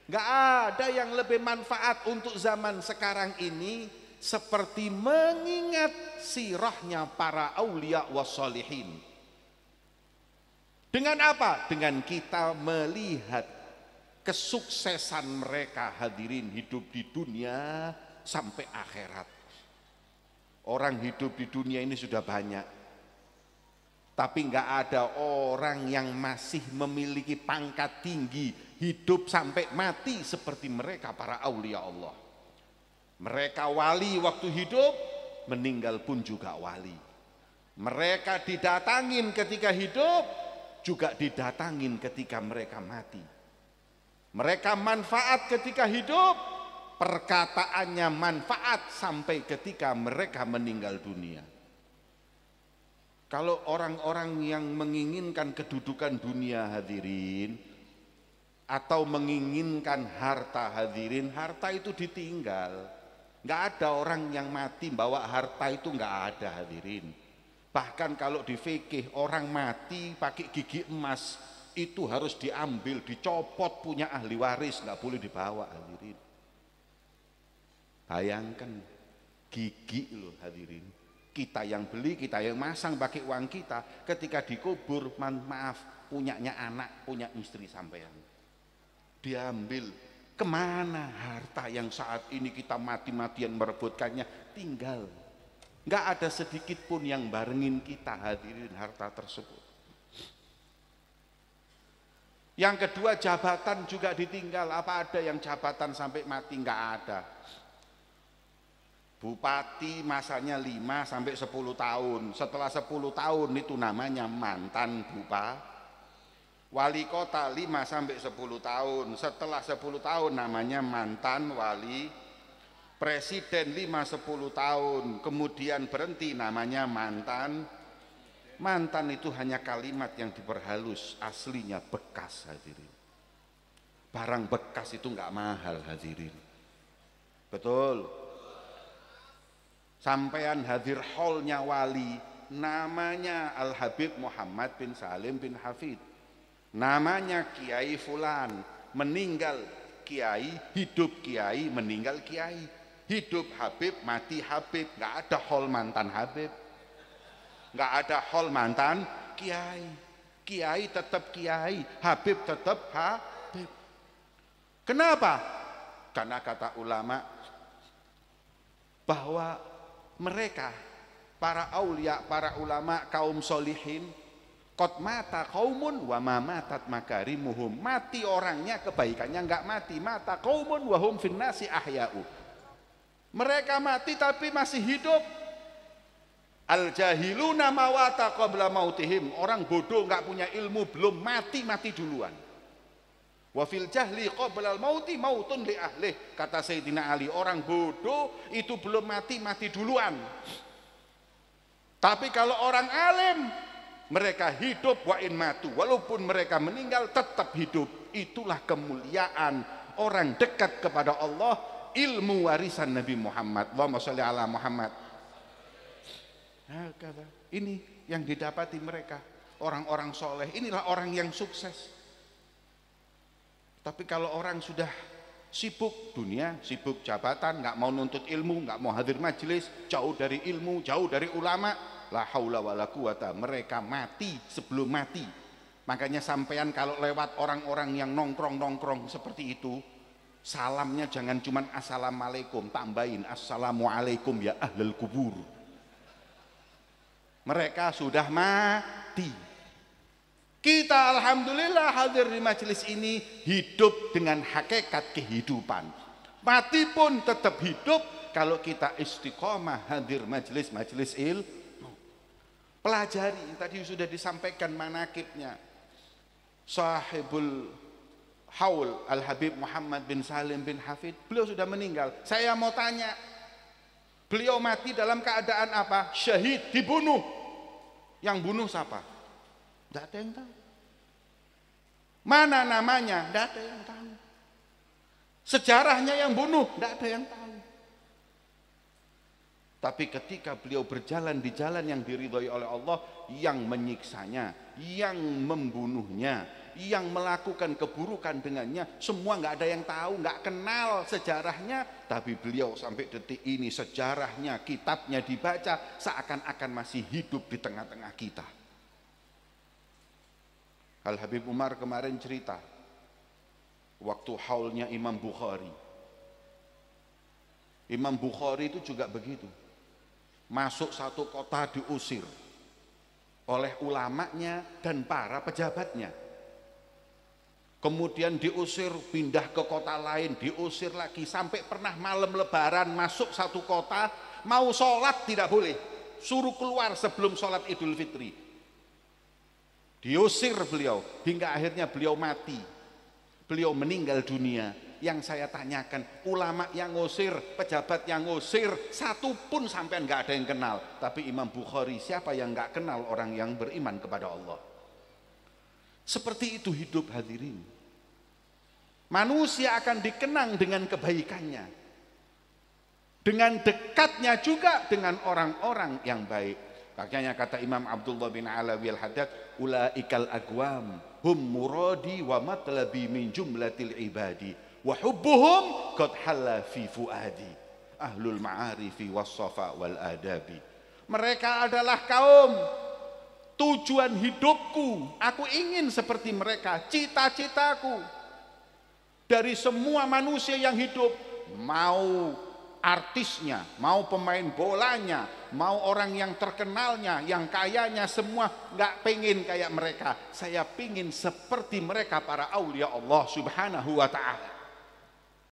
Nggak ada yang lebih manfaat untuk zaman sekarang ini seperti mengingat sirahnya para aulia wassalihin. Dengan apa? Dengan kita melihat kesuksesan mereka hadirin hidup di dunia sampai akhirat. Orang hidup di dunia ini sudah banyak, tapi nggak ada orang yang masih memiliki pangkat tinggi hidup sampai mati seperti mereka para aulia Allah. Mereka wali waktu hidup, meninggal pun juga wali. Mereka didatangin ketika hidup, juga didatangin ketika mereka mati. Mereka manfaat ketika hidup, perkataannya manfaat sampai ketika mereka meninggal dunia. Kalau orang-orang yang menginginkan kedudukan dunia hadirin, atau menginginkan harta hadirin, harta itu ditinggal. Nggak ada orang yang mati bawa harta itu, nggak ada hadirin. Bahkan kalau di fikih orang mati pakai gigi emas itu harus diambil, dicopot punya ahli waris, nggak boleh dibawa hadirin. Bayangkan gigi loh hadirin, kita yang beli, kita yang masang pakai uang kita, ketika dikubur maaf punyanya anak, punya istri sampean, diambil. Kemana harta yang saat ini kita mati-matian merebutkannya? Tinggal. Nggak ada sedikit pun yang barengin kita hadirin harta tersebut. Yang kedua, jabatan juga ditinggal. Apa ada yang jabatan sampai mati? Nggak ada. Bupati masanya 5 sampai 10 tahun. Setelah 10 tahun itu namanya mantan bupati. Wali kota 5 sampai 10 tahun. Setelah 10 tahun namanya mantan wali. Presiden 5-10 tahun. Kemudian berhenti namanya mantan. Mantan itu hanya kalimat yang diperhalus, aslinya bekas hadirin. Barang bekas itu nggak mahal hadirin. Betul. Sampean hadir haulnya wali, namanya Al Habib Muhammad bin Salim bin Hafid. Namanya Kiai Fulan, meninggal Kiai, hidup Kiai, meninggal Kiai. Hidup Habib, mati Habib. Nggak ada haul mantan Habib, nggak ada haul mantan Kiai. Kiai tetap Kiai, Habib tetap Habib. Kenapa? Karena kata ulama bahwa mereka para aulia, para ulama, kaum solihin, qad mata qaumun wa ma matat makarimuhum. Mati orangnya, kebaikannya enggak mati. Mata qaumun wa hum finnasi ahya'u. Mereka mati tapi masih hidup. Al jahiluna mawata qabla mautihim. Orang bodoh enggak punya ilmu, belum mati, mati duluan. Wa fil jahli qabla al mauti mautun li ahlih. Kata Sayyidina Ali, orang bodoh itu belum mati, mati duluan. Tapi kalau orang alim, mereka hidup wa in matu, walaupun mereka meninggal tetap hidup. Itulah kemuliaan orang dekat kepada Allah, ilmu warisan Nabi Muhammad. Allahumma sholli ala Muhammad. Nah, ini yang didapati mereka, orang-orang soleh. Inilah orang yang sukses. Tapi kalau orang sudah sibuk dunia, sibuk jabatan, nggak mau nuntut ilmu, nggak mau hadir majelis, jauh dari ilmu, jauh dari ulama, la haula wala quwata, mereka mati sebelum mati. Makanya sampean kalau lewat orang-orang yang nongkrong-nongkrong seperti itu, salamnya jangan cuman assalamualaikum, tambahin assalamualaikum ya ahlul kubur. Mereka sudah mati. Kita alhamdulillah hadir di majelis ini hidup dengan hakikat kehidupan. Mati pun tetap hidup kalau kita istiqomah hadir majelis-majelis ilmu. Pelajari, tadi sudah disampaikan manakibnya. Sahibul Haul Al Habib Muhammad bin Salim bin Hafid, beliau sudah meninggal. Saya mau tanya, beliau mati dalam keadaan apa? Syahid, dibunuh. Yang bunuh siapa? Tidak ada yang tahu. Mana namanya? Tidak ada yang tahu. Sejarahnya yang bunuh? Tidak ada yang tahu. Tapi ketika beliau berjalan di jalan yang diridhoi oleh Allah, yang menyiksanya, yang membunuhnya, yang melakukan keburukan dengannya, semua nggak ada yang tahu, nggak kenal sejarahnya. Tapi beliau sampai detik ini sejarahnya, kitabnya dibaca, seakan-akan masih hidup di tengah-tengah kita. Al Habib Umar kemarin cerita, waktu haulnya Imam Bukhari. Imam Bukhari itu juga begitu. Masuk satu kota diusir oleh ulamanya dan para pejabatnya. Kemudian diusir, pindah ke kota lain, diusir lagi, sampai pernah malam lebaran masuk satu kota, mau sholat tidak boleh, suruh keluar sebelum sholat Idul Fitri. Diusir beliau, hingga akhirnya beliau mati, beliau meninggal dunia. Yang saya tanyakan, ulama yang ngusir, pejabat yang ngusir, satu pun sampai nggak ada yang kenal. Tapi Imam Bukhari, siapa yang nggak kenal orang yang beriman kepada Allah? Seperti itu hidup hadirin. Manusia akan dikenang dengan kebaikannya, dengan dekatnya juga dengan orang-orang yang baik. Makanya kata Imam Abdullah bin Alawi al-Haddad, ulaikal agwam hum muradi wa matlabi min jumlatil ibadi wa hubbuhum qad halla fi fuadi ahlul ma'arifi was-safa wal adabi. Mereka adalah kaum tujuan hidupku, aku ingin seperti mereka, cita-citaku. Dari semua manusia yang hidup, mau artisnya, mau pemain bolanya, mau orang yang terkenalnya, yang kayanya, semua nggak pengen kayak mereka. Saya pengen seperti mereka, para aulia Allah subhanahu wa ta'ala.